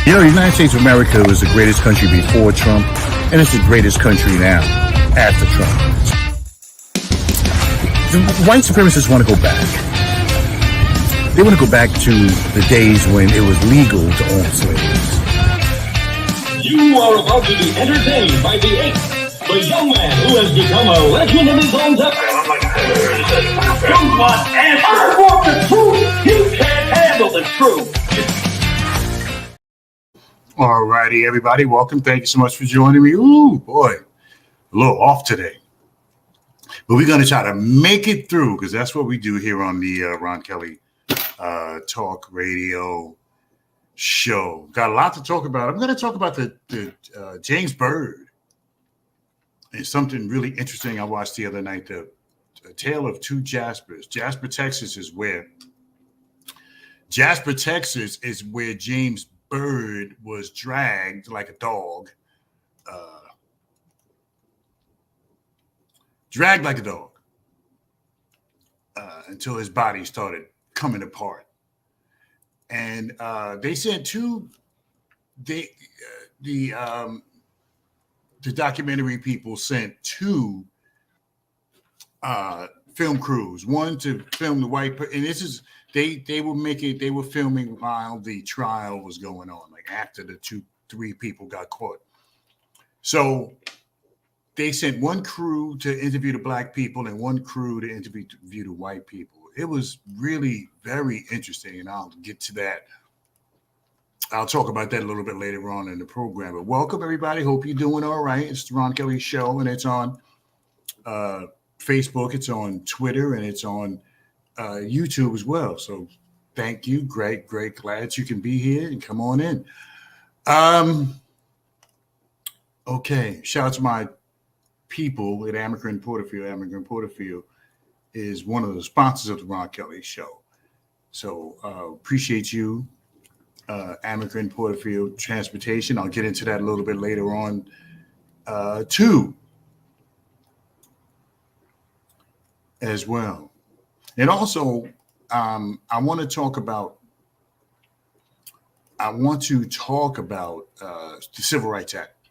You know, the United States of America was the greatest country before Trump, and it's the greatest country now after Trump. The white supremacists want to go back. They want to go back to the days when it was legal to own slaves. You are about to be entertained by the ape, the young man who has become a legend in his own time. You want answers? I want the truth. You can't handle the truth. All righty, everybody. Welcome. Thank you so much for joining me. Ooh, boy, a little off today. But we're going to try to make it through because that's what we do here on the Ron Kelly Talk Radio Show. Got a lot to talk about. I'm going to talk about the James Byrd. It's something really interesting I watched the other night, the Tale of Two Jaspers. Jasper, Texas is where James Byrd was dragged like a dog, until his body started coming apart. And they sent the documentary people sent two film crews, one to film the white, and this is, they were filming while the trial was going on, like after the three people got caught. So they sent one crew to interview the black people and one crew to interview the white people. It was really very interesting, and I'll get to that. I'll talk about that a little bit later on in the program. But welcome, everybody. Hope you're doing all right. It's the Ron Kelly Show, and it's on Facebook, it's on Twitter, and it's on YouTube as well. So thank you. Great. Glad you can be here and come on in. Okay. Shout out to my people at Amaker Porterfield. Amaker Porterfield is one of the sponsors of the Ron Kelly Show. So appreciate you, Amaker Porterfield Transportation. I'll get into that a little bit later on too, as well. And also, I want to talk about the Civil Rights Act,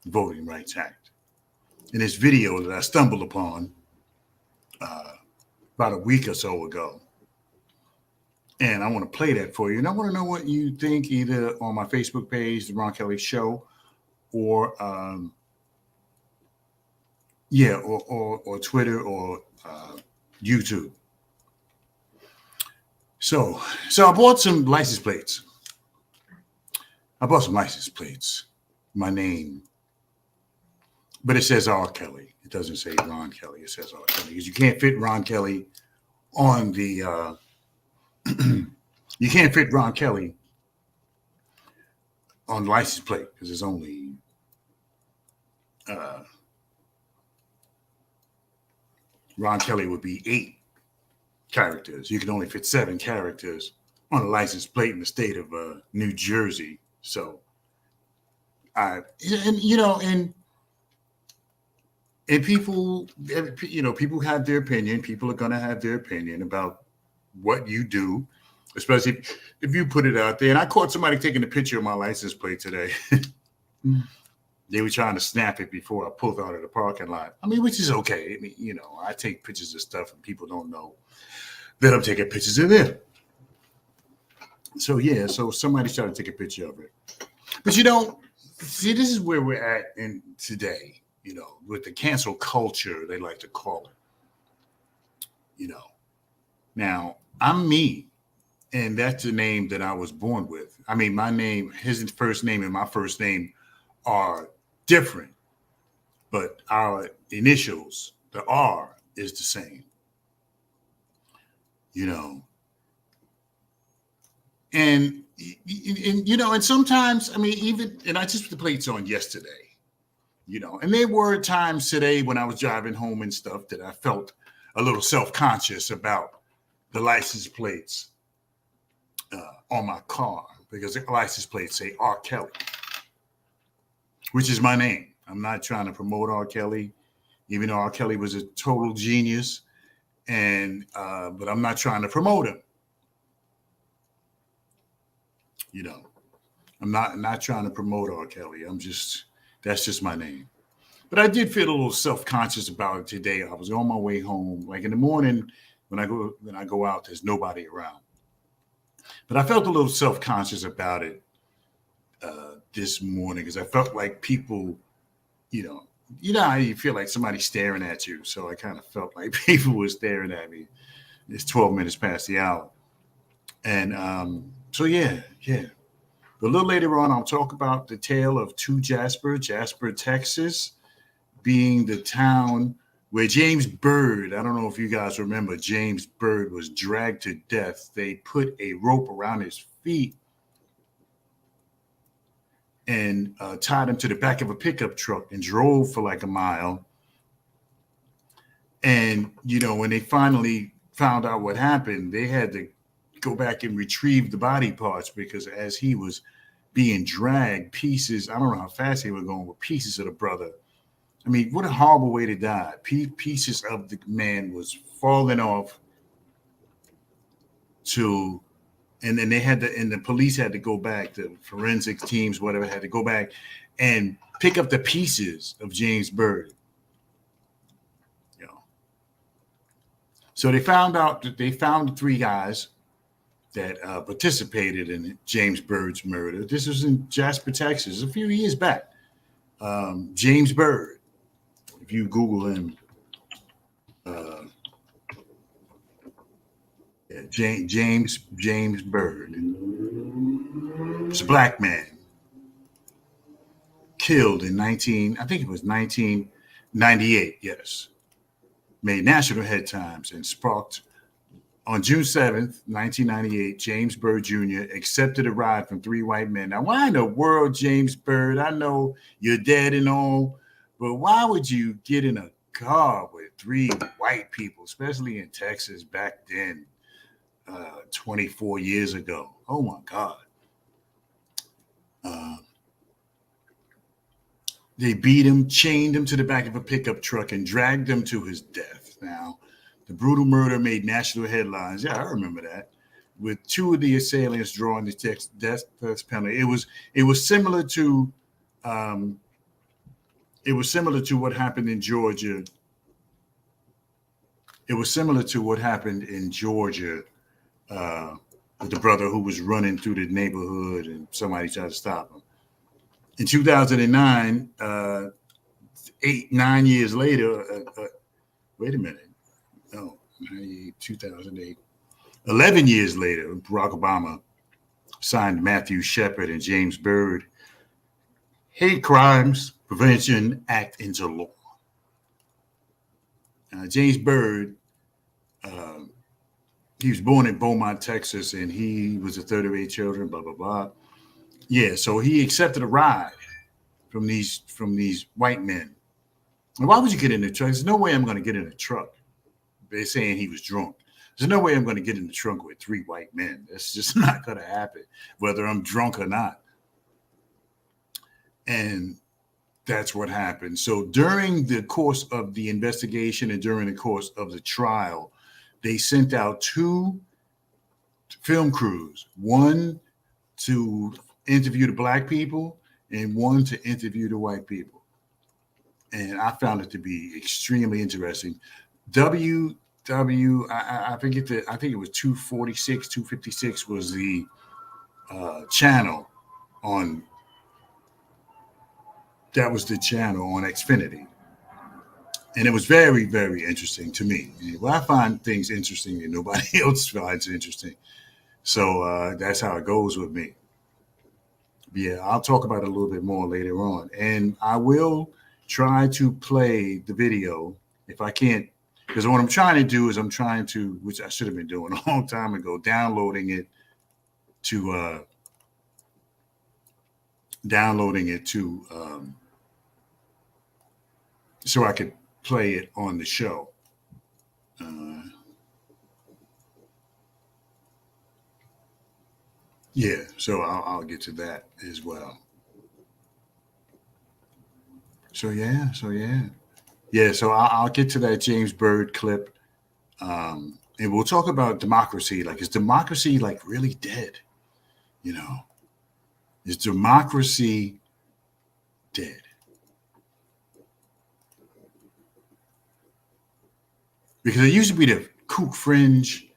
Voting Rights Act. In this video that I stumbled upon about a week or so ago. And I want to play that for you. And I want to know what you think, either on my Facebook page, The Ron Kelly Show, or or Twitter or YouTube. So I bought some license plates. My name. But it says R. Kelly. It doesn't say Ron Kelly. It says R. Kelly. Because you can't fit Ron Kelly on the you can't fit Ron Kelly on the license plate because it's only Ron Kelly would be 8 characters. You can only fit 7 characters on a license plate in the state of New Jersey. So and people, people have their opinion. People are going to have their opinion about what you do, especially if you put it out there. And I caught somebody taking a picture of my license plate today. They were trying to snap it before I pulled out of the parking lot. I mean, which is okay. I mean, I take pictures of stuff and people don't know that I'm taking pictures of them. So, yeah, so somebody's trying to take a picture of it. But see, this is where we're at today. with the cancel culture, they like to call it. Now I'm me, and that's the name that I was born with. I mean, my name, his first name and my first name are different, but our initials, the R, is the same. And and sometimes, I mean, and I just put the plates on yesterday, and there were times today when I was driving home and stuff that I felt a little self-conscious about the license plates on my car, because the license plates say R. Kelly, which is my name. I'm not trying to promote R. Kelly, even though R. Kelly was a total genius, but I'm not trying to promote him. I'm not trying to promote R. Kelly. That's just my name. But I did feel a little self-conscious about it today. I was on my way home, like in the morning when I go out, there's nobody around. But I felt a little self-conscious about it this morning, because I felt like people, how you feel like somebody's staring at you. So I kind of felt like people were staring at me. It's 12 minutes past the hour. And so, yeah. But a little later on, I'll talk about the tale of two Jasper, Texas, being the town where James Byrd, I don't know if you guys remember, James Byrd was dragged to death. They put a rope around his feet and tied him to the back of a pickup truck and drove for like a mile. And, when they finally found out what happened, they had to go back and retrieve the body parts, because as he was being dragged, pieces, I don't know how fast he was going, with pieces of the brother. I mean, what a horrible way to die. Pieces of the man was falling off and then the police had to go back, the forensics teams, whatever, had to go back and pick up the pieces of James Byrd. So they found the three guys that participated in James Byrd's murder. This was in Jasper, Texas, a few years back. James Byrd, if you Google him, James Byrd. It's a black man killed in 1998. Yes, made national headlines and sparked. On June 7th, 1998, James Byrd Jr. accepted a ride from three white men. Now, why in the world, James Byrd? I know you're dead and all, but why would you get in a car with three white people, especially in Texas back then, 24 years ago? Oh, my God. They beat him, chained him to the back of a pickup truck, and dragged him to his death. Now, the brutal murder made national headlines. Yeah, I remember that. With two of the assailants drawing the death penalty. It was similar to what happened in Georgia. It was similar to what happened in Georgia with the brother who was running through the neighborhood and somebody tried to stop him. In 2009, 9 years later, wait a minute. No, 2008. 11 years later, Barack Obama signed Matthew Shepard and James Byrd Hate Crimes Prevention Act into law. James Byrd, he was born in Beaumont, Texas, and he was the third of 8 children, blah, blah, blah. Yeah, so he accepted a ride from these white men. And why would you get in the truck? There's no way I'm going to get in a truck. They're saying he was drunk. There's no way I'm going to get in the trunk with three white men. That's just not going to happen, whether I'm drunk or not. And that's what happened. So during the course of the investigation and during the course of the trial, they sent out 2 film crews, one to interview the black people and one to interview the white people. And I found it to be extremely interesting. I think it was 246, 256 was the channel on. That was the channel on Xfinity. And it was very, very interesting to me. Well, I find things interesting that nobody else finds interesting. So that's how it goes with me. Yeah, I'll talk about it a little bit more later on. And I will try to play the video if I can't, because what I'm trying to do is I'm trying to, which I should have been doing a long time ago, downloading it to so I could play it on the show. Yeah, so I'll get to that as well. So I'll get to that James Byrd clip, and we'll talk about democracy. Like, is democracy like really dead? You know, is democracy dead? Because it used to be the kook fringe,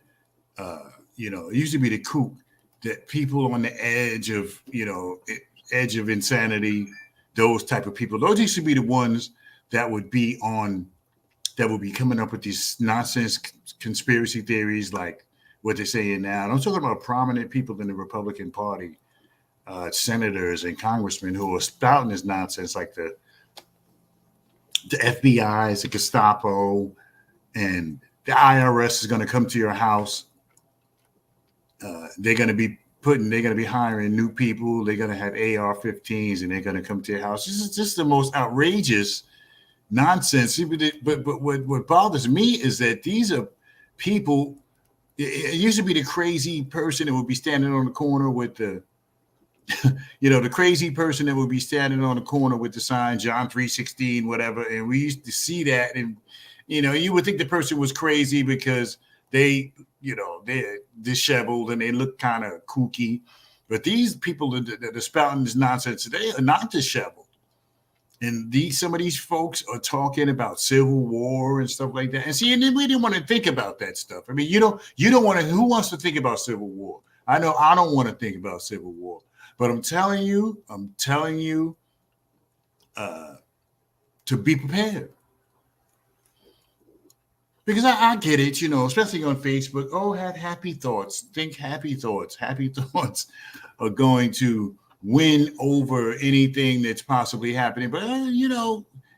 it used to be the kook that people on the edge of, edge of insanity, those type of people, those used to be the ones that would be coming up with these nonsense conspiracy theories like what they're saying now. And I'm talking about prominent people in the Republican Party, senators and congressmen who are spouting this nonsense, like the FBI, the Gestapo, and the IRS is going to come to your house. They're going to be hiring new people. They're going to have AR-15s and they're going to come to your house. This is just the most outrageous nonsense. But what bothers me is that these are people. It used to be the crazy person that would be standing on the corner with the, the crazy person that would be standing on the corner with the sign John 3:16, whatever. And we used to see that, and you would think the person was crazy because they're disheveled and they look kind of kooky. But these people that are spouting this nonsense, they are not disheveled. And some of these folks are talking about civil war and stuff like that. And see, and then we didn't want to think about that stuff. I mean, you don't want to. Who wants to think about civil war? I know I don't want to think about civil war. But I'm telling you, to be prepared. Because I get it, especially on Facebook. Oh, have happy thoughts. Think happy thoughts. Happy thoughts are going to win over anything that's possibly happening. But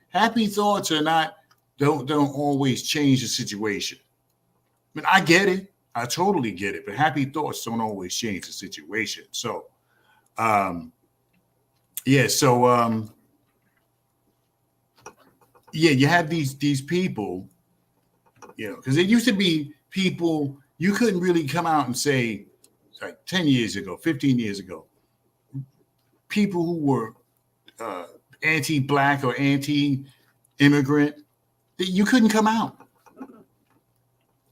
happy thoughts don't always change the situation. I mean, I get it. I totally get it. But happy thoughts don't always change the situation. So, you have these people. Because it used to be people, you couldn't really come out and say, like 10 years ago, 15 years ago, people who were anti-Black or anti-immigrant, you couldn't come out.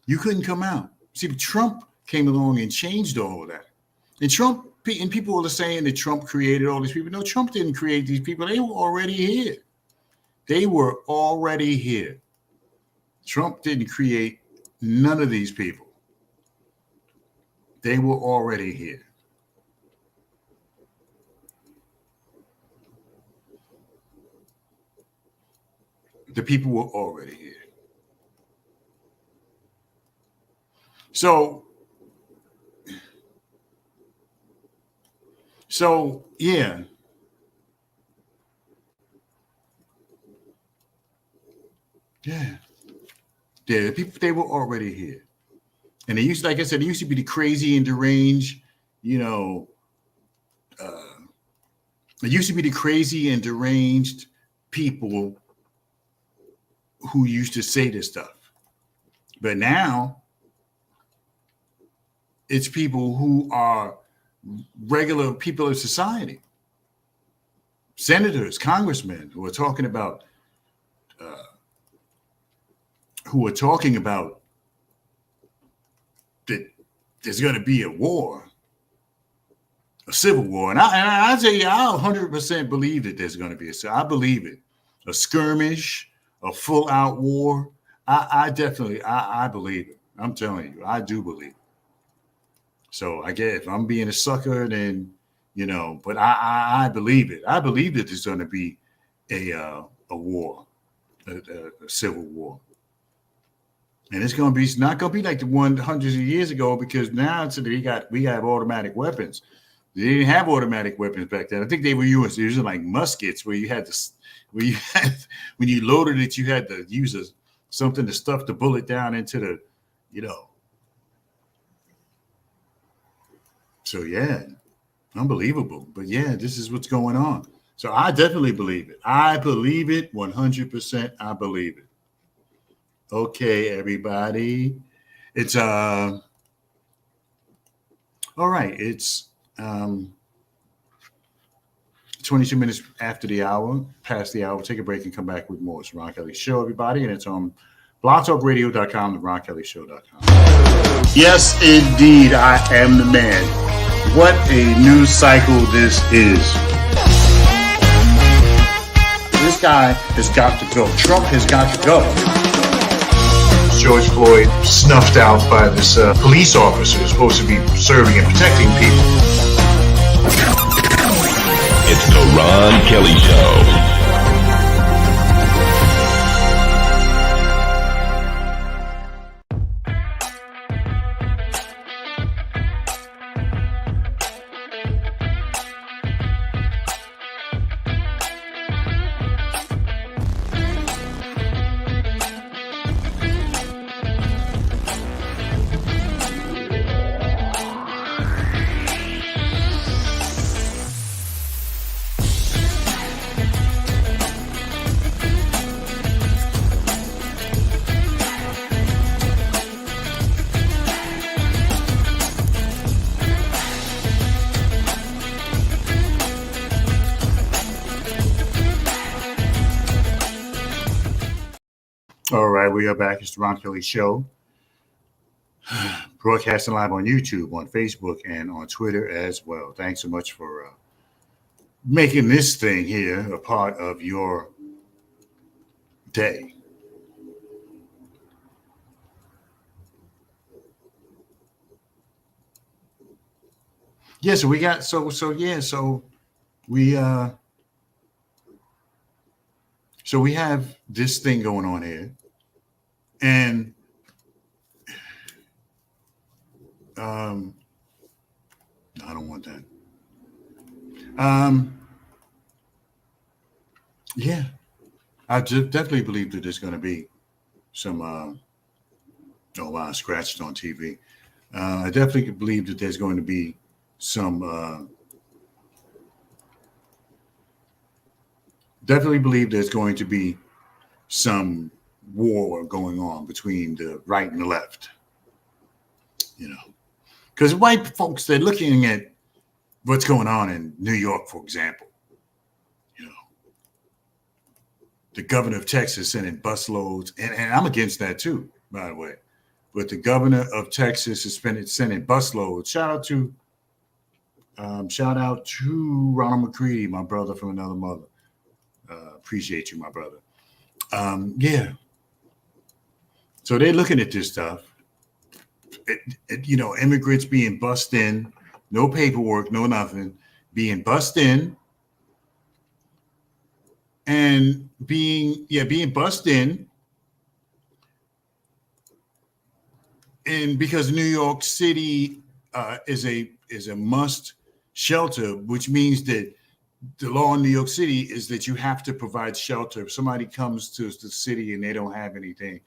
You couldn't come out. See, Trump came along and changed all of that. And people are saying that Trump created all these people. No, Trump didn't create these people. They were already here. Trump didn't create none of these people. They were already here. The people were already here. So yeah. Yeah, the people, they were already here. And they used, like I said, it used to be the crazy and deranged, it used to be the crazy and deranged people who used to say this stuff. But now it's people who are regular people of society. Senators, congressmen who are talking about that there's going to be a war, a civil war. And I tell you, I 100% believe that there's going to be I believe it. A skirmish, a full out war. I definitely believe it. I'm telling you, I do believe it. So I guess if I'm being a sucker, then, but I believe it. I believe that there's going to be a war, a civil war. And it's going to be not going to be like the one hundreds of years ago, because now we have automatic weapons. They didn't have automatic weapons back then. I think they were using like muskets, where you had to, when you loaded it, you had to use something to stuff the bullet down into the, So yeah, unbelievable. But yeah, this is what's going on. So I definitely believe it. I believe it 100%. I believe it. Okay, everybody. It's all right. It's 22 minutes after the hour, past the hour. Take a break and come back with more. It's Ron Kelly Show, everybody, and it's on blogtalkradio.com, the RonKellyShow.com. Yes, indeed, I am the man. What a news cycle this is. This guy has got to go. Trump has got to go. George Floyd snuffed out by this police officer who's supposed to be serving and protecting people. It's the Ron Kelly Show. All right, we are back. It's the Ron Kelly Show. Broadcasting live on YouTube, on Facebook, and on Twitter as well. Thanks so much for making this thing here a part of your day. Yeah, so we got so we have this thing going on here, and I don't want that. Yeah, I definitely believe that there's going to be some. Oh wow, scratched on TV. I definitely believe that there's going to be some. Definitely believe there's going to be some war going on between the right and the left. Because white folks, they're looking at what's going on in New York, for example. The governor of Texas sending busloads, and I'm against that too, by the way. But the governor of Texas is sending busloads. Shout out to Ronald McCready, my brother from another mother. Appreciate you, my brother. Yeah. So they're looking at this stuff. Immigrants being bussed in, no paperwork, no nothing, being bussed in, and being bussed in, and because New York City is a must shelter, which means that the law in New York City is that you have to provide shelter. If somebody comes to the city and they don't have anything,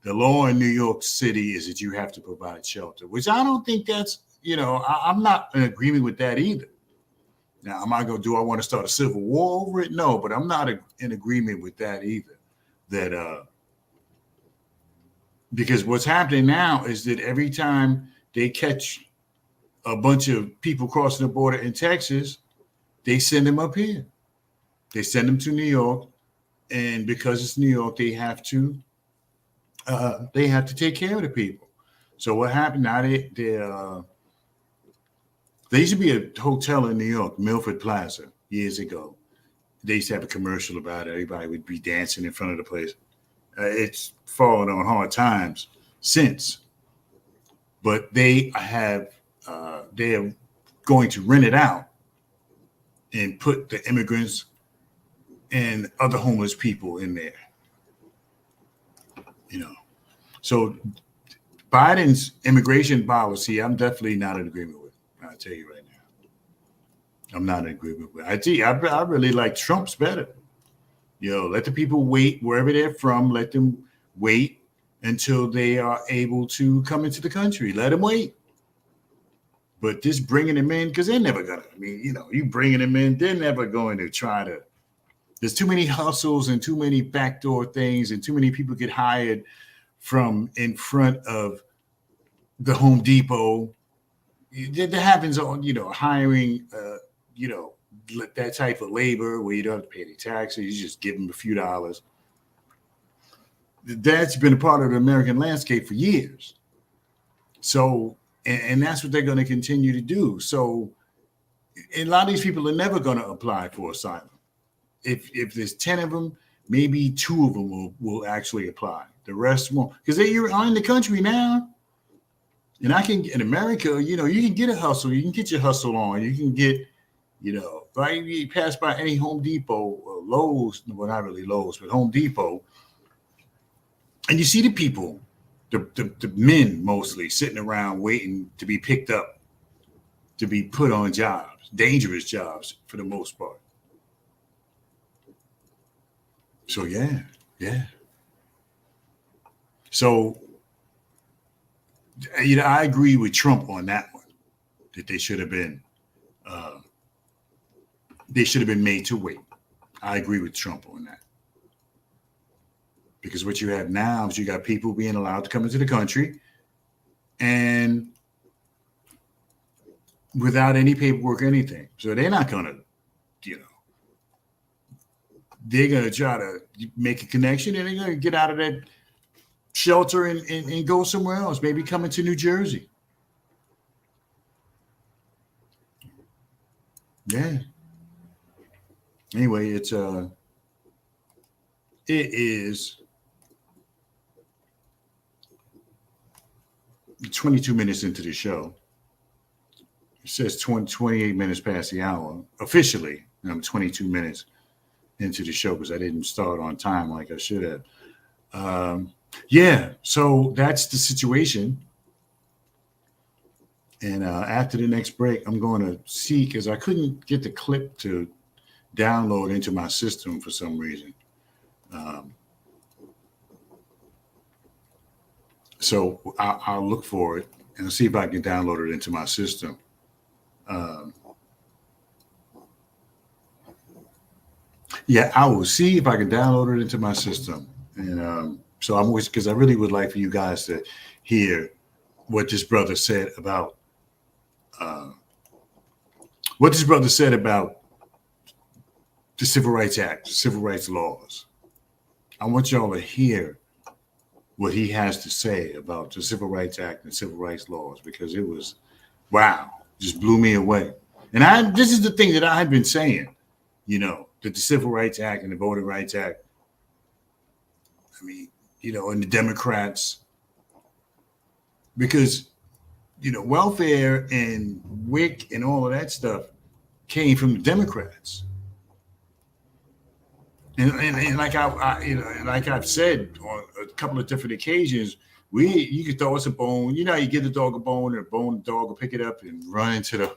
the law in New York City is that you have to provide shelter, which I don't think that's, I'm not in agreement with that either. Now, do I want to start a civil war over it? No, but I'm not in agreement with that either. Because what's happening now is that every time they catch a bunch of people crossing the border in Texas, they send them up here. They send them to New York, and because it's New York, they have to take care of the people. So what happened now? There used to be a hotel in New York, Milford Plaza, years ago. They used to have a commercial about it. Everybody would be dancing in front of the place. It's fallen on hard times since, but they are going to rent it out and put the immigrants and other homeless people in there. You know, so Biden's immigration policy, I'm definitely not in agreement with. I'll tell you right now, I'm not in agreement with. I really like Trump's better. Let the people wait wherever they're from. Let them wait until they are able to come into the country. Let them wait. But just bringing them in, because they're never gonna. You bringing them in, they're never going to try to. There's too many hustles and too many backdoor things, and too many people get hired from in front of the Home Depot. That happens on, hiring, that type of labor where you don't have to pay any taxes. You just give them a few dollars. That's been a part of the American landscape for years. So, and that's what they're going to continue to do. So, a lot of these people are never going to apply for asylum. If there's 10 of them, maybe 2 of them will actually apply. The rest won't, because you're in the country now. And in America, you can get a hustle. You can get your hustle on. You can get, right? You pass by any Home Depot or Lowe's, well, not really Lowe's, but Home Depot. And you see the people, the men mostly, sitting around waiting to be picked up, to be put on jobs, dangerous jobs for the most part. So, yeah. So, I agree with Trump on that one, that they should have been made to wait. I agree with Trump on that. Because what you have now is you got people being allowed to come into the country and without any paperwork or anything. So they're not going to, they're going to try to make a connection and they're going to get out of that shelter and go somewhere else, maybe come into New Jersey. Yeah. Anyway, it is 22 minutes into the show. It says 28 minutes past the hour. Officially, I'm 22 minutes into the show because I didn't start on time like I should have. So that's the situation. And after the next break, I'm going to see, because I couldn't get the clip to download into my system for some reason. So I'll look for it and see if I can download it into my system. I will see if I can download it into my system. And so I'm always, because I really would like for you guys to hear what this brother said about the Civil Rights Act, civil rights laws. I want y'all to hear what he has to say about the Civil Rights Act and civil rights laws, because it was, wow, just blew me away. And this is the thing that I had been saying, that the Civil Rights Act and the Voting Rights Act, and the Democrats, because, welfare and WIC and all of that stuff came from the Democrats. And like like I've said on a couple of different occasions, you could throw us a bone. You give the dog a bone, and the dog will pick it up and run into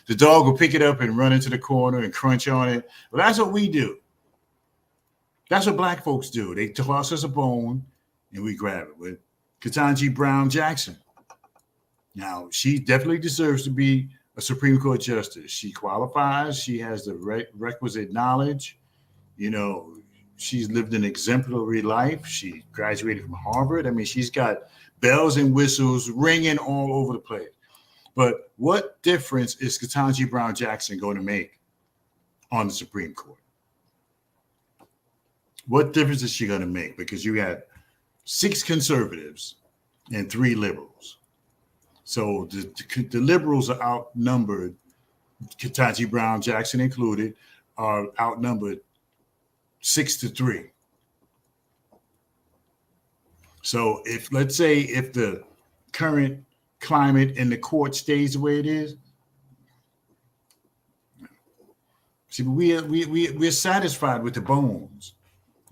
the dog will pick it up and run into the corner and crunch on it. Well, that's what we do. That's what black folks do. They toss us a bone and we grab it. With Ketanji Brown Jackson. Now, she definitely deserves to be a Supreme Court justice. She qualifies. She has the requisite knowledge. She's lived an exemplary life. She graduated from Harvard. She's got bells and whistles ringing all over the place. But what difference is Ketanji Brown Jackson going to make on the Supreme Court? What difference is she going to make? Because you had 6 conservatives and 3 liberals. So the liberals are outnumbered, Ketanji Brown Jackson included, are outnumbered 6-3. So let's say if the current climate in the court stays the way it is, see, we're satisfied with the bones.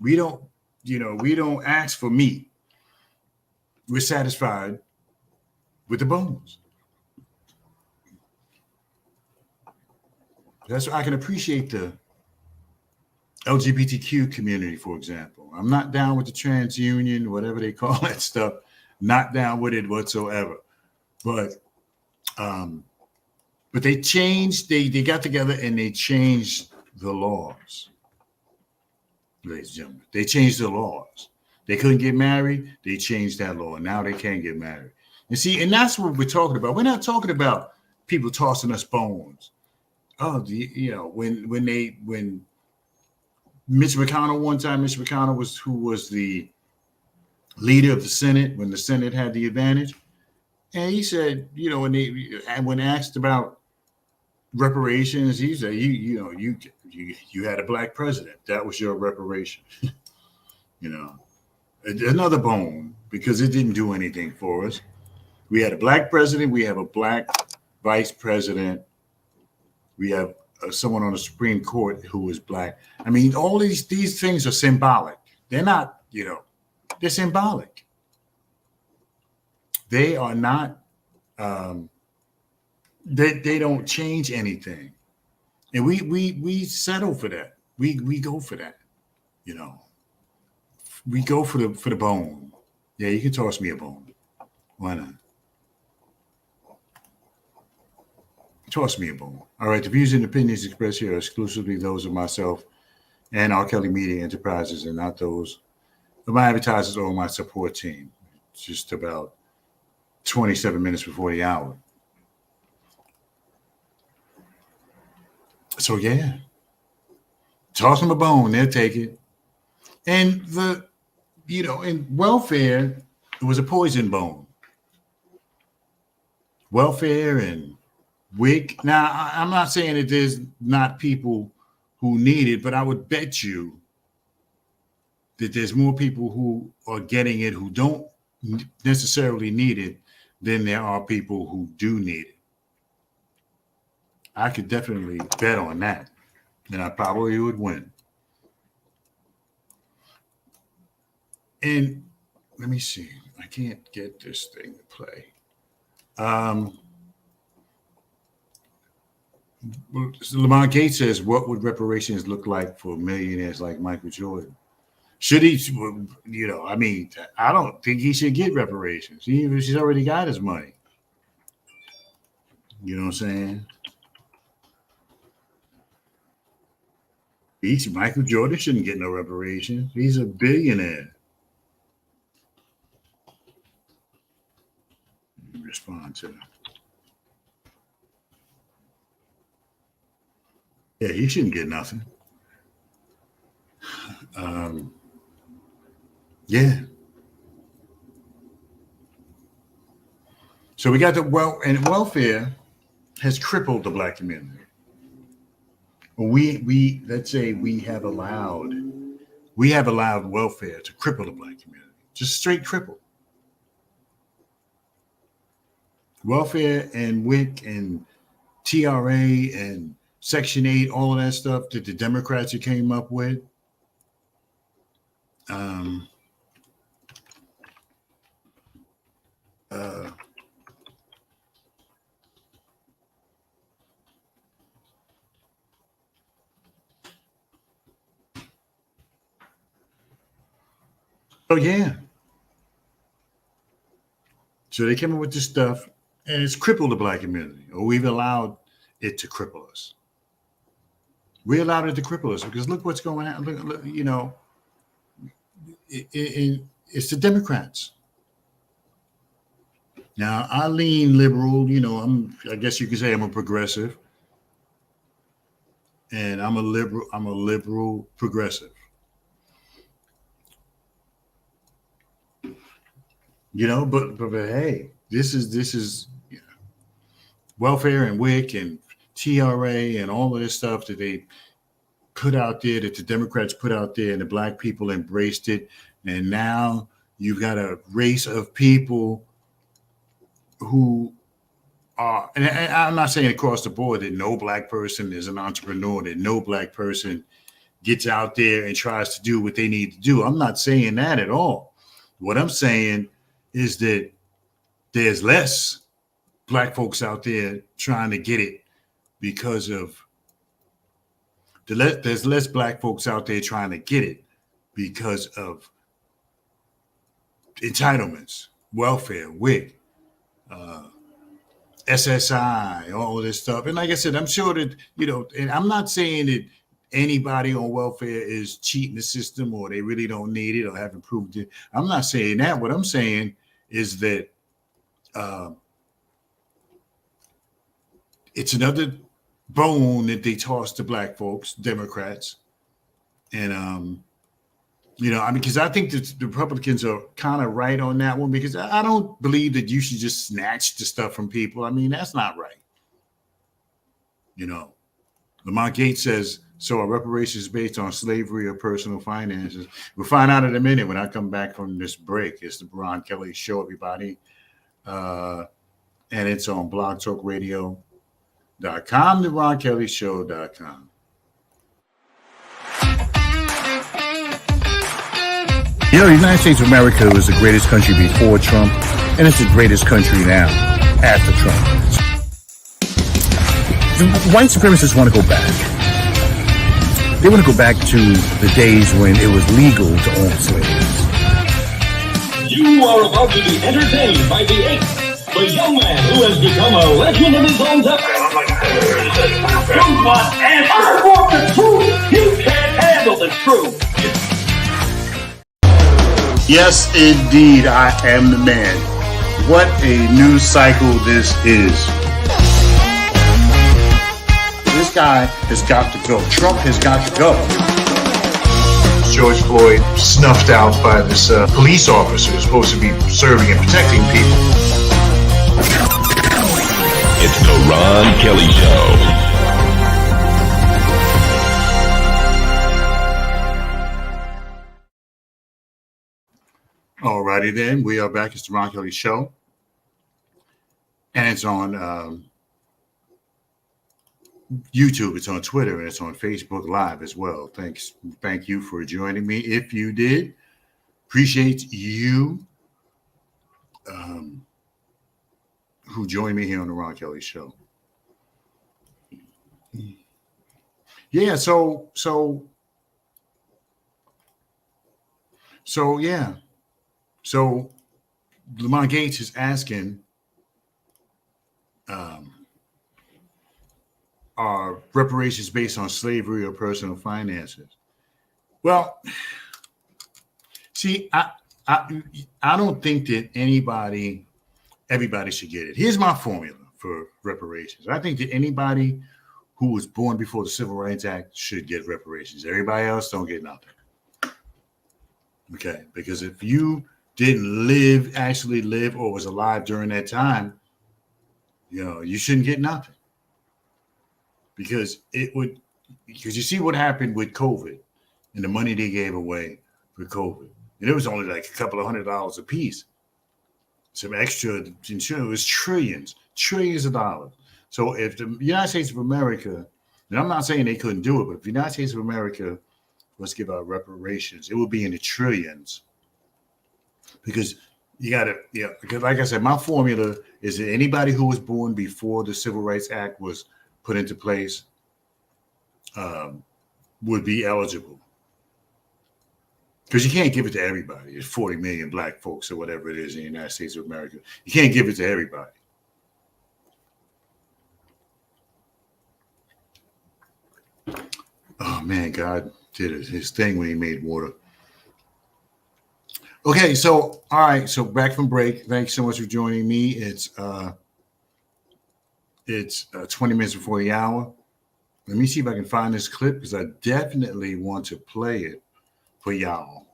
We don't ask for meat. we're satisfied with the bones. That's why I can appreciate the LGBTQ community, for example. I'm not down with the TransUnion, whatever they call that stuff. Not down with it whatsoever. But they changed. They got together and they changed the laws. Ladies and gentlemen, they changed the laws. They couldn't get married. They changed that law. Now they can get married. And see, and that's what we're talking about. We're not talking about people tossing us bones. Oh, when Mitch McConnell one time, Mitch McConnell was the leader of the Senate when the Senate had the advantage, and he said, when asked about reparations, he said, you had a black president. That was your reparation. Another bone, because it didn't do anything for us. We had a black president. We have a black vice president. We have someone on the Supreme Court who is black. I mean, all these things are symbolic. They're not, they're symbolic. They are not, they don't change anything. And we settle for that. We go for that, We go for the bone. Yeah, you can toss me a bone. Why not? Toss me a bone. All right, the views and opinions expressed here are exclusively those of myself and R. Kelly Media Enterprises and not those of my advertisers or my support team. It's just about 27 minutes before the hour. So, yeah. Toss them a bone, they'll take it. And in welfare, it was a poison bone. Welfare and WIC. Now, I'm not saying that there's not people who need it, but I would bet you that there's more people who are getting it who don't necessarily need it than there are people who do need it. I could definitely bet on that, and I probably would win. And let me see. I can't get this thing to play. Lamont Gates says, what would reparations look like for millionaires like Michael Jordan? Should he, I don't think he should get reparations. He's already got his money. You know what I'm saying? Michael Jordan shouldn't get no reparations. He's a billionaire. Respond to him. Yeah, he shouldn't get nothing. Yeah. So we got and welfare has crippled the black community. We let's say we have allowed welfare to cripple the black community, just straight cripple. Welfare and WIC and TRA and Section 8, all of that stuff that the Democrats came up with. Oh, yeah. So they came up with this stuff, and it's crippled the black community, or we've allowed it to cripple us. We allowed it to cripple us because look what's going on. Look, it's the Democrats. Now, I lean liberal. I guess you could say I'm a progressive, and I'm a liberal progressive. But hey, this is welfare and WIC and TRA and all of this stuff that they put out there, that the Democrats put out there, and the black people embraced it. And now you've got a race of people who are, and I'm not saying across the board that no black person is an entrepreneur, that no black person gets out there and tries to do what they need to do. I'm not saying that at all. What I'm saying is that there's less black folks out there trying to get it because of there's less black folks out there trying to get it because of entitlements, welfare, WIC, SSI, all this stuff. And like I said, I'm sure that, and I'm not saying that anybody on welfare is cheating the system or they really don't need it or haven't proved it. I'm not saying that. What I'm saying is that it's another bone that they toss to black folks, Democrats. And, because I think that the Republicans are kind of right on that one, because I don't believe that you should just snatch the stuff from people. I mean, that's not right. Lamont Gates says, so are reparations based on slavery or personal finances? We'll find out in a minute when I come back from this break. It's the Ron Kelly Show, everybody. And it's on blogtalkradio.com, the RonKellyShow.com. The United States of America was the greatest country before Trump, and it's the greatest country now after Trump. The white supremacists want to go back. They want to go back to the days when it was legal to own slaves. You are about to be entertained by the eighth, the young man who has become a legend in his own time. You want answers? I want the truth. You can't handle the truth. Yes, indeed, I am the man. What a news cycle this is. This guy has got to go. Trump has got to go. George Floyd snuffed out by this police officer who's supposed to be serving and protecting people. It's the Ron Kelly Show. Alrighty then, we are back. It's the Ron Kelly Show. And it's on YouTube, it's on Twitter, and it's on Facebook Live as well. Thank you for joining me. If you did, appreciate you who joined me here on the Ron Kelly Show. Yeah, so yeah. So Lamont Gates is asking, are reparations based on slavery or personal finances? Well, see, I don't think that everybody should get it. Here's my formula for reparations. I think that anybody who was born before the Civil Rights Act should get reparations. Everybody else don't get nothing. Okay, because if you didn't actually live or was alive during that time, you shouldn't get nothing. Because you see what happened with COVID and the money they gave away for COVID. And it was only like a couple of $100 a piece. Some extra insurance, it was trillions of dollars. So if the United States of America, and I'm not saying they couldn't do it, but if the United States of America was give out reparations, it would be in the trillions. Because because like I said, my formula is that anybody who was born before the Civil Rights Act was put into place would be eligible. Because you can't give it to everybody. There's 40 million black folks or whatever it is in the United States of America. You can't give it to everybody. Oh man, God did his thing when he made water. Okay, so all right, so back from break. Thanks so much for joining me. It's 20 minutes before the hour. Let me see if I can find this clip because I definitely want to play it for y'all.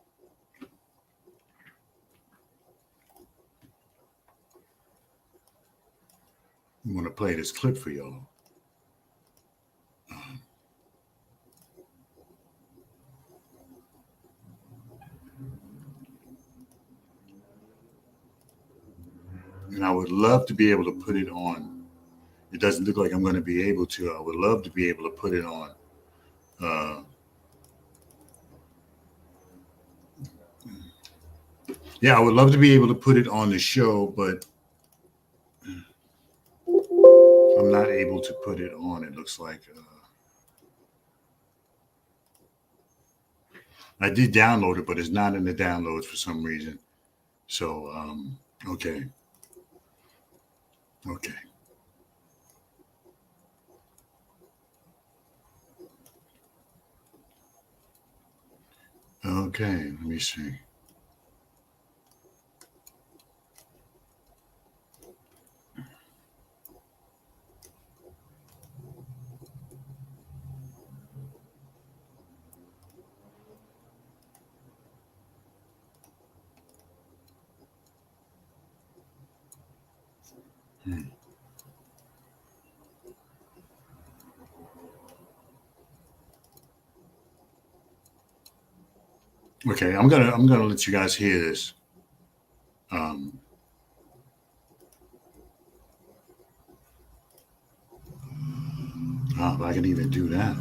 I'm going to play this clip for y'all. And I would love to be able to put it on. It doesn't look like I'm going to be able to. I would love to be able to put it on. Yeah, I would love to be able to put it on the show, but I'm not able to put it on. It looks like I did download it, but it's not in the downloads for some reason. So, okay. Okay. Okay. Let me see. Hmm. Okay, I'm gonna let you guys hear this. Um, if I can even do that.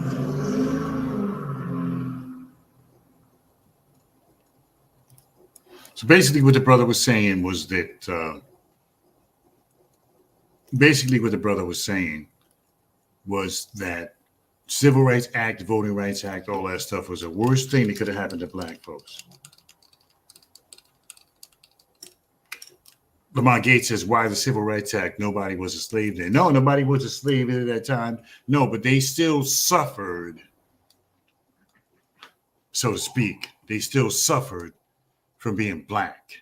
So basically, what the brother was saying was that basically what the brother was saying was that Civil Rights Act, Voting Rights Act, all that stuff was the worst thing that could have happened to black folks. Lamont Gates says, why the Civil Rights Act? Nobody was a slave then. No, nobody was a slave at that time. No, but they still suffered, so to speak. They still suffered from being black.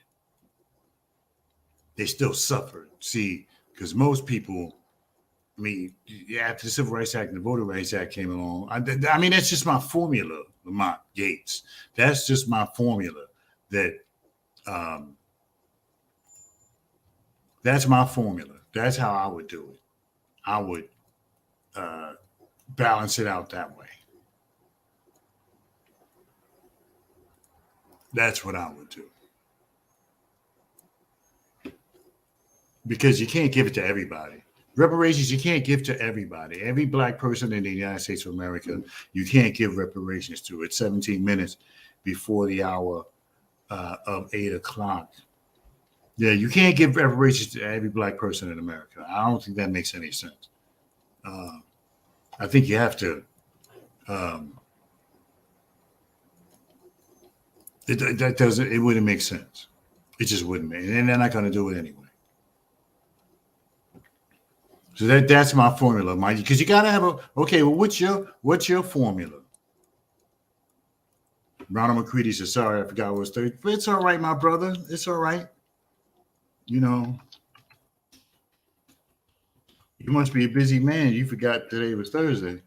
They still suffered. See, because most people, I mean, after the Civil Rights Act and the Voting Rights Act came along, I mean, that's just my formula, Lamont Gates. That's just my formula. Um, that's my formula. That's how I would do it. I would balance it out that way. That's what I would do. Because you can't give it to everybody. Reparations, you can't give to everybody. Every black person in the United States of America, you can't give reparations to. It's 17 minutes before the hour of 8 o'clock. Yeah, you can't give reparations to every black person in America. I don't think that makes any sense. I think you have to. Um, that doesn't. It wouldn't make sense. It just wouldn't make. And they're not going to do it anyway. So that's my formula, mind you, because you got to have a. Okay, well, what's your formula? Ronald McCready says, "Sorry, I forgot it was 30. But it's all right, my brother. It's all right. You know, you must be a busy man. You forgot today was Thursday."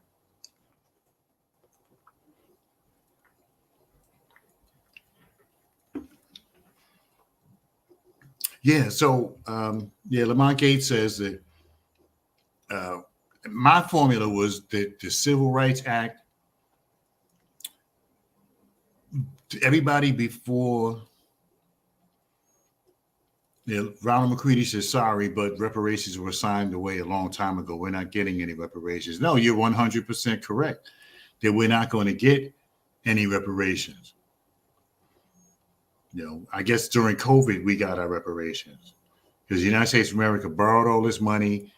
Yeah. So, Lamont Gates says that my formula was that the Civil Rights Act, everybody before. Yeah, Ronald McCready says, sorry, but reparations were signed away a long time ago. We're not getting any reparations. No, you're 100% correct that we're not going to get any reparations. I guess during COVID, we got our reparations because the United States of America borrowed all this money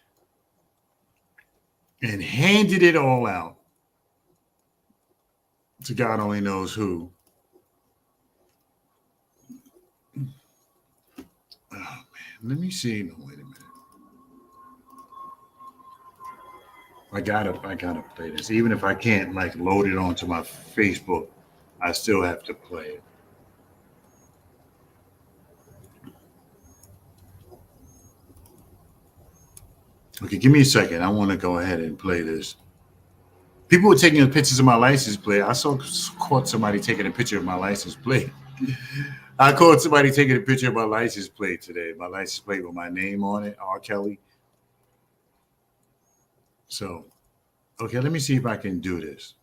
and handed it all out to God only knows who. Oh, man. Let me see. No, wait a minute. I gotta play this. Even if I can't load it onto my Facebook, I still have to play it. Okay, give me a second. I want to go ahead and play this. People were taking pictures of my license plate. Caught somebody taking a picture of my license plate. I caught somebody taking a picture of my license plate today. My license plate with my name on it, R. Kelly. So, okay, let me see if I can do this.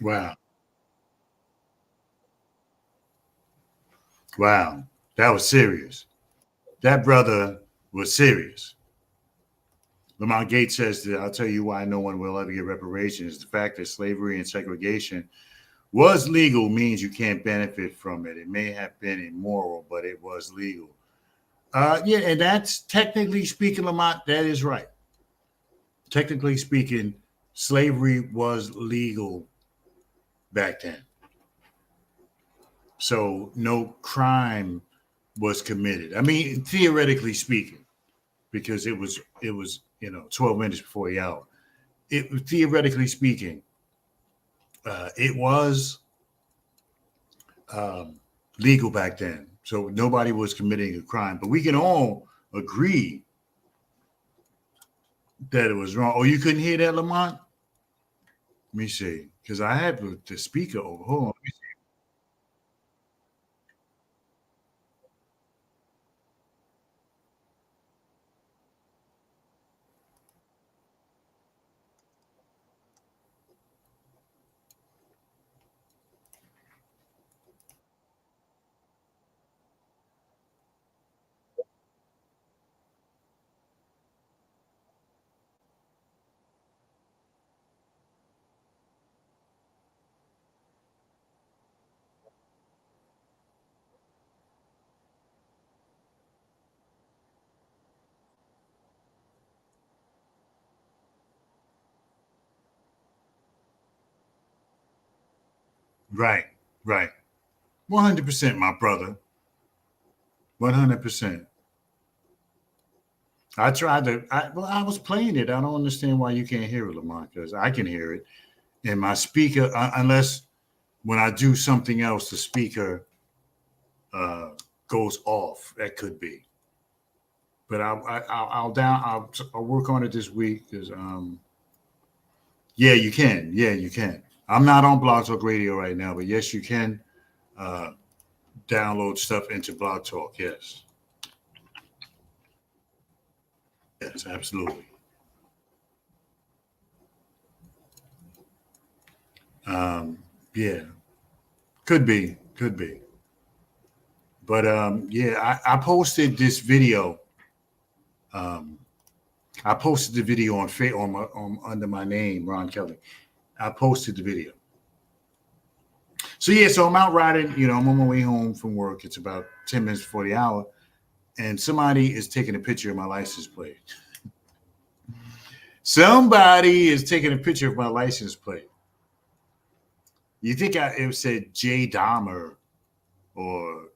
Wow. Wow. That was serious. That brother was serious. Lamont Gates says that I'll tell you why no one will ever get reparations. The fact that slavery and segregation was legal means you can't benefit from it. It may have been immoral, but it was legal. Yeah, and that's technically speaking, Lamont, that is right. Technically speaking, slavery was legal back then. So no crime was committed. I mean, theoretically speaking, because it was 12 minutes before the hour. It theoretically speaking, it was legal back then. So nobody was committing a crime, but we can all agree that it was wrong. Oh, you couldn't hear that, Lamont? Let me see, because I had the speaker over. Hold on. Right, right. 100%, my brother. 100%. I tried to. I was playing it. I don't understand why you can't hear it, Lamont, because I can hear it. And my speaker, unless when I do something else, the speaker uh, goes off. That could be. But I'll work on it this week because yeah, you can. Yeah, you can. I'm not on Blog Talk Radio right now, but yes, you can uh, download stuff into Blog Talk. Yes, yes, absolutely. Yeah, could be. But yeah, I posted this video. Um, I posted the video on under my name, Ron Kelly. I posted the video. So yeah, so I'm out riding. I'm on my way home from work. It's about 10 minutes before the hour, and somebody is taking a picture of my license plate. Somebody is taking a picture of my license plate. You think it said Jay Dahmer or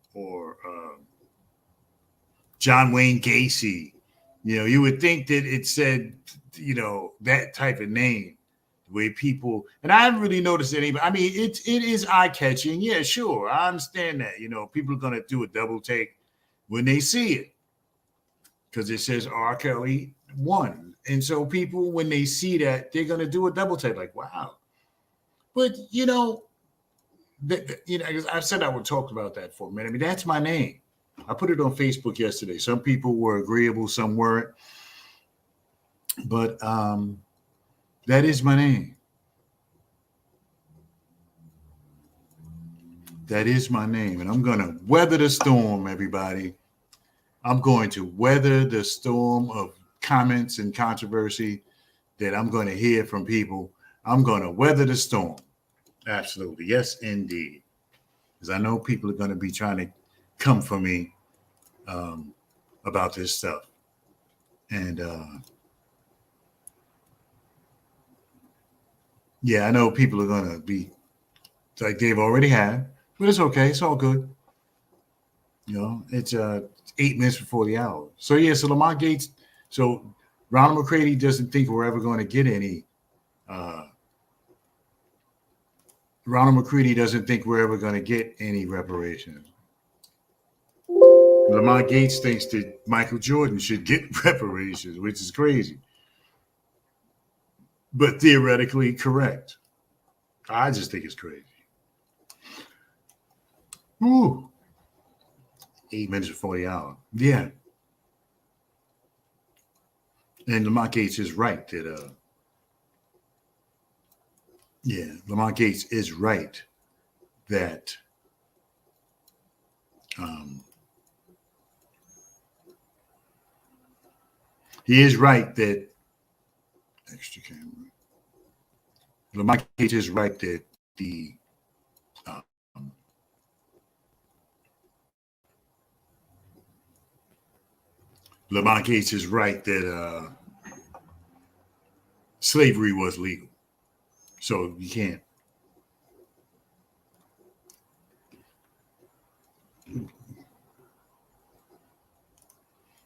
John Wayne Gacy? You would think that it said that type of name. The way people, and I haven't really noticed any. I mean, it is eye catching. Yeah, sure, I understand that. People are gonna do a double take when they see it because it says R. Kelly won, and so people when they see that they're gonna do a double take, like wow. But I said I would talk about that for a minute. I mean, that's my name. I put it on Facebook yesterday. Some people were agreeable, some weren't. But that is my name. That is my name. And I'm going to weather the storm, everybody. I'm going to weather the storm of comments and controversy that I'm going to hear from people. I'm going to weather the storm. Absolutely. Yes, indeed. Because I know people are going to be trying to come for me about this stuff. And yeah, I know people are going to be like they've already had, but it's okay. It's all good. It's 8 minutes before the hour. So yeah, so Lamont Gates, so Ronald McCready doesn't think we're ever going to get any. Ronald McCready doesn't think we're ever going to get any reparations. Lamont Gates thinks that Michael Jordan should get reparations, which is crazy, but theoretically correct. I just think it's crazy. Ooh. 8 minutes before the hour. Yeah. And Lamont Gates is right that Yeah, Lamont Gates is right that he is right that extra camera. Lamont Gates is right that the Lamont Gates is right that slavery was legal. So you can't.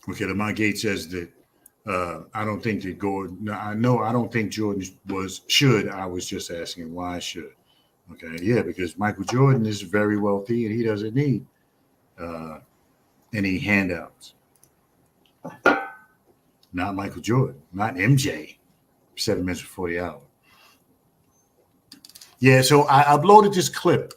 Okay, Lamont Gates says that I don't think that Gordon. No, I don't think Jordan should. I was just asking why should. Okay, yeah, because Michael Jordan is very wealthy and he doesn't need any handouts. Not Michael Jordan, not MJ. 7 minutes before the hour. Yeah, so I uploaded this clip.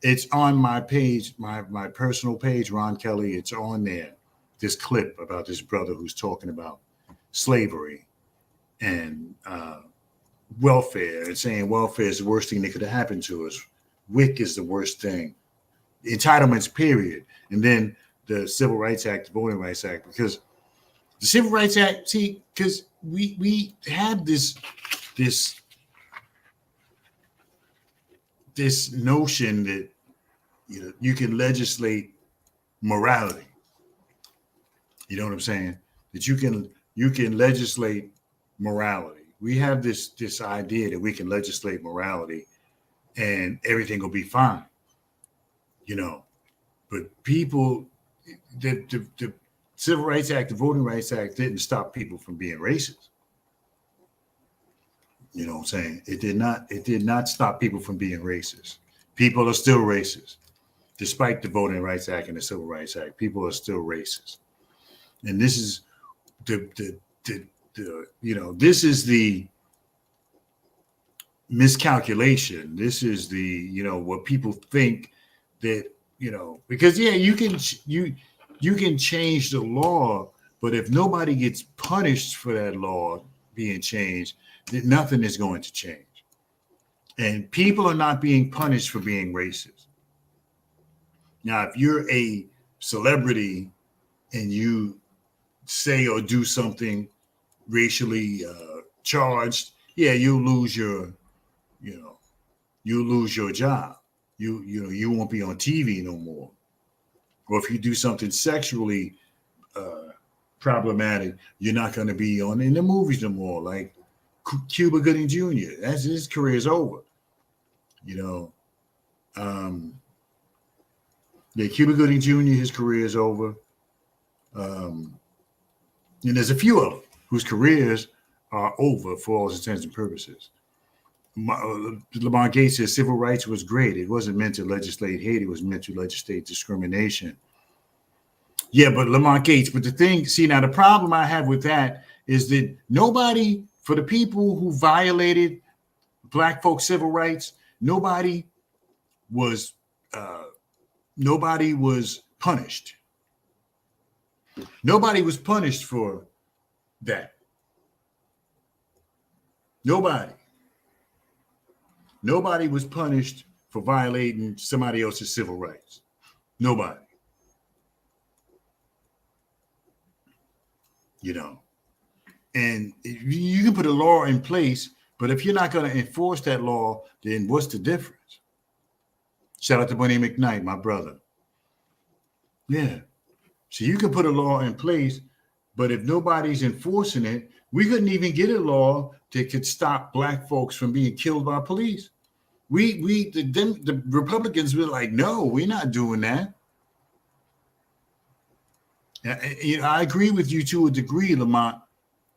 It's on my page, my personal page, Ron Kelly. It's on there. This clip about this brother who's talking about slavery and welfare and saying welfare is the worst thing that could have happened to us. WIC is the worst thing. Entitlements, period. And then the Civil Rights Act, the Voting Rights Act, because the Civil Rights Act, see, because we have this notion that you can legislate morality. You know what I'm saying? That you can legislate morality. We have this idea that we can legislate morality and everything will be fine. But people, the Civil Rights Act, the Voting Rights Act didn't stop people from being racist. You know what I'm saying? It did not stop people from being racist. People are still racist. Despite the Voting Rights Act and the Civil Rights Act, people are still racist. And this is this is the miscalculation. This is the, what people think that, because you can change the law, but if nobody gets punished for that law being changed, then nothing is going to change. And people are not being punished for being racist. Now, if you're a celebrity and you say or do something racially charged, you'll lose your job. You won't be on TV no more. Or if you do something sexually problematic, you're not going to be in the movies no more. Like Cuba Gooding Jr., his career is over. Cuba Gooding Jr., his career is over. And there's a few of them whose careers are over for all intents and purposes. Lamont Gates says civil rights was great. It wasn't meant to legislate hate. It was meant to legislate discrimination. Yeah, but Lamont Gates, but the problem I have with that is that nobody, for the people who violated Black folks' civil rights, nobody was punished. Nobody was punished for that. Nobody was punished for violating somebody else's civil rights. Nobody. And you can put a law in place, but if you're not going to enforce that law, then what's the difference? Shout out to Bunny McKnight, my brother. Yeah. So you can put a law in place, but if nobody's enforcing it, we couldn't even get a law that could stop Black folks from being killed by police. The Republicans were like, no, we're not doing that. I agree with you to a degree, Lamont.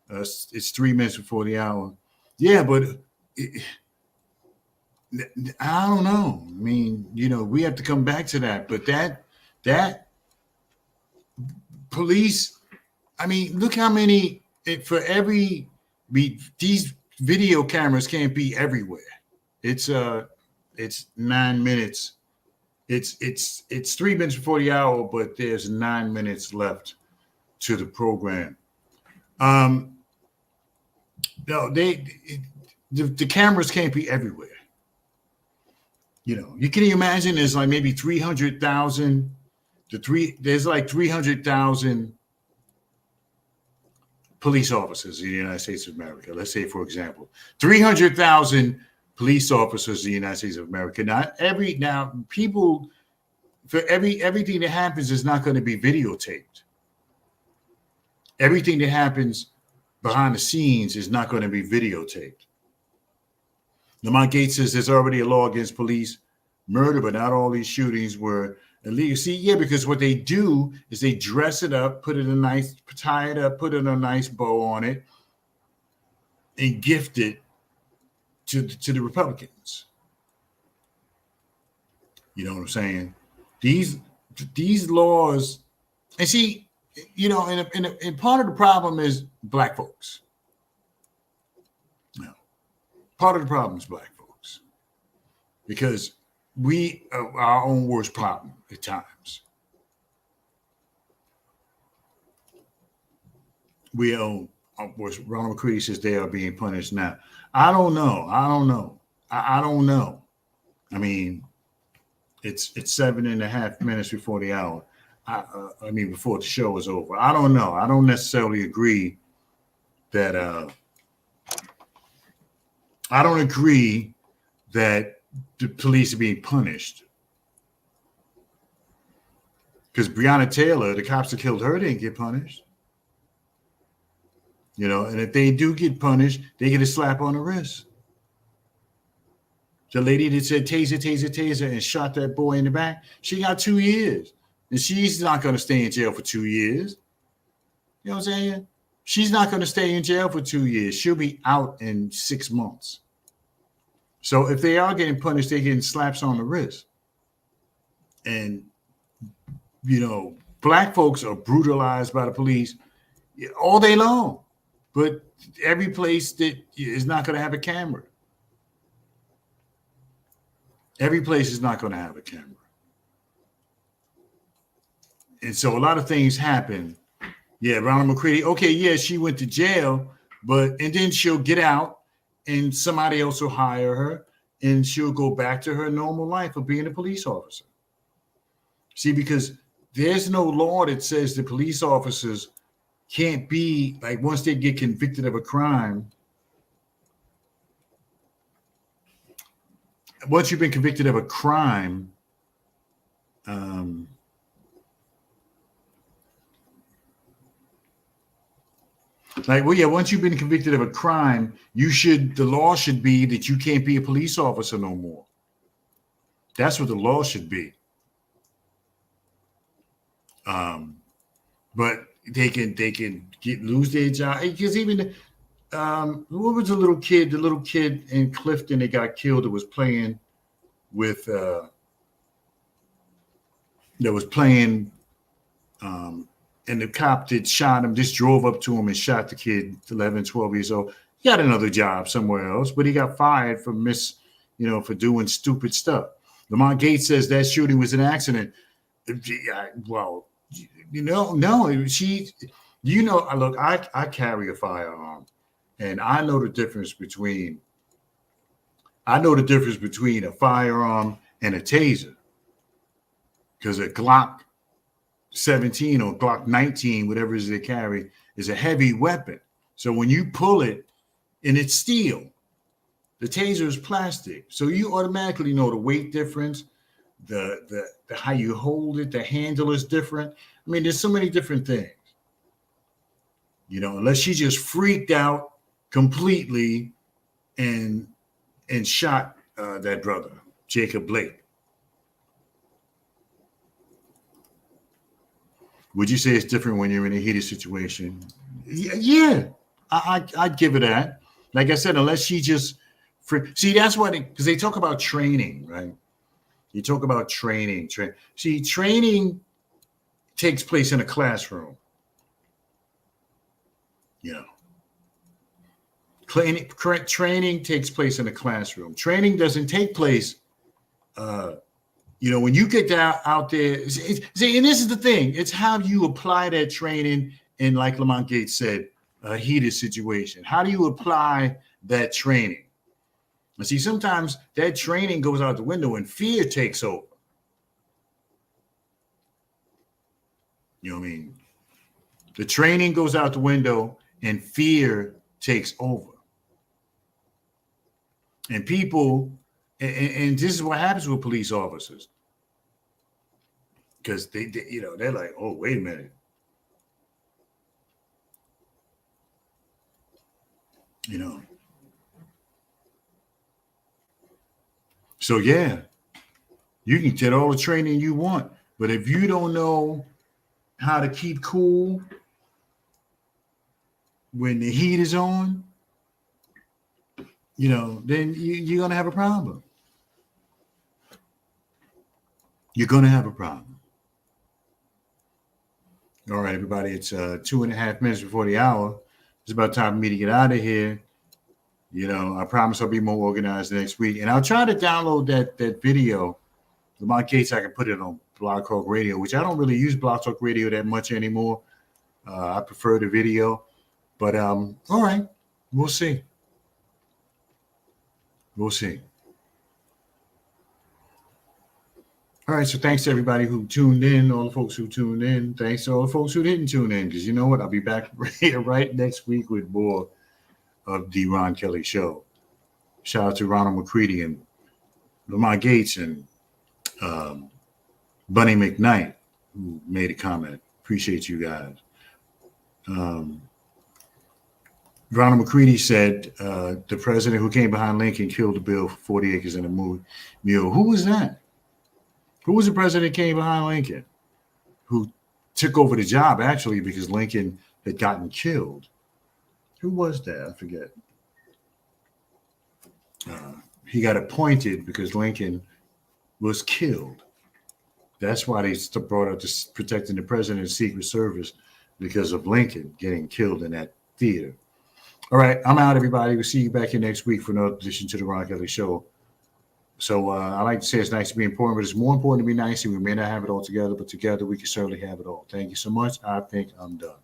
It's 3 minutes before the hour. Yeah, but I don't know. I mean, we have to come back to that. But that police, I mean, look how many these video cameras can't be everywhere. It's 9 minutes. It's 3 minutes before the hour, but there's 9 minutes left to the program. No, the cameras can't be everywhere. You can imagine there's like maybe 300,000 there's like 300,000 police officers in the United States of America. Let's say, for example, 300,000 police officers in the United States of America. People, for everything that happens is not going to be videotaped. Everything that happens behind the scenes is not going to be videotaped. Lamont Gates says there's already a law against police murder, but not all these shootings were illegal. See, yeah, because what they do is they dress it up, tie it up, put a nice bow on it, and gift it to the Republicans. You know what I'm saying? These laws, and see, and part of the problem is black folks. No, part of the problem is black folks, because we are our own worst problem at times. Ronald McCready says they are being punished now. I don't know. I don't know. I mean, it's 7.5 minutes before the hour. Before the show is over. I don't know. I don't necessarily agree that the police are being punished. Because Breonna Taylor, the cops that killed her, didn't get punished. And if they do get punished, they get a slap on the wrist. The lady that said taser, taser, taser, and shot that boy in the back, she got 2 years. And she's not going to stay in jail for 2 years. You know what I'm saying? She's not going to stay in jail for 2 years. She'll be out in 6 months. So if they are getting punished, they're getting slaps on the wrist. And, black folks are brutalized by the police all day long. But every place that is not going to have a camera. Every place is not going to have a camera. And so a lot of things happen. Yeah, Ronald McCready. Okay, yeah, she went to jail, and then she'll get out and somebody else will hire her and she'll go back to her normal life of being a police officer. See, because there's no law that says the police officers can't be, like, once they get convicted of a crime, once you've been convicted of a crime, once you've been convicted of a crime, the law should be that you can't be a police officer no more. That's what the law should be. But they can lose their job. Because even what was the little kid in Clifton that got killed that was playing with and the cop that shot him just drove up to him and shot the kid, 11, 12 years old. He got another job somewhere else, but he got fired for for doing stupid stuff. Lamont Gates says that shooting was an accident. Well, no. Look, I carry a firearm, and I know the difference between a firearm and a taser, because a Glock 17 or Glock 19, whatever it is they carry, is a heavy weapon. So when you pull it, and it's steel, the taser is plastic. So you automatically know the weight difference, the how you hold it, the handle is different. I mean, there's so many different things. Unless she just freaked out completely and shot that brother, Jacob Blake. Would you say it's different when you're in a heated situation? Yeah, I'd give it that. Like I said, unless she just see, that's why because they talk about training, right? You talk about training. See, training takes place in a classroom. Training takes place in a classroom. Training doesn't take place. When you get out there, see, and this is the thing, it's how you apply that training in, like Lamont Gates said, a heated situation. How do you apply that training? And see, sometimes that training goes out the window and fear takes over. You know what I mean? The training goes out the window and fear takes over. And people, and this is what happens with police officers. Because they, they're like, oh, wait a minute. You know. So yeah, you can get all the training you want, but if you don't know how to keep cool when the heat is on, then you're gonna have a problem. You're gonna have a problem. All right, everybody, it's 2.5 minutes before the hour. It's about time for me to get out of here. I promise I'll be more organized next week. And I'll try to download that video. In my case, I can put it on Blog Talk Radio, which I don't really use Blog Talk Radio that much anymore. I prefer the video. But, all right, we'll see. We'll see. All right, so thanks to everybody who tuned in, all the folks who tuned in. Thanks to all the folks who didn't tune in, because you know what? I'll be back right next week with more of the Ron Kelly Show. Shout out to Ronald McCready and Lamont Gates and Bunny McKnight, who made a comment. Appreciate you guys. Ronald McCready said the president who came behind Lincoln killed the bill for 40 acres and a mule. Who was that? Who was the president who came behind Lincoln? Who took over the job, actually, because Lincoln had gotten killed. Who was that? I forget. He got appointed because Lincoln was killed. That's why they brought up this protecting the president's Secret Service, because of Lincoln getting killed in that theater. All right, I'm out, everybody. We'll see you back here next week for another edition to the Ron Kelly Show. So I like to say it's nice to be important, but it's more important to be nice, and we may not have it all together, but together we can certainly have it all. Thank you so much. I think I'm done.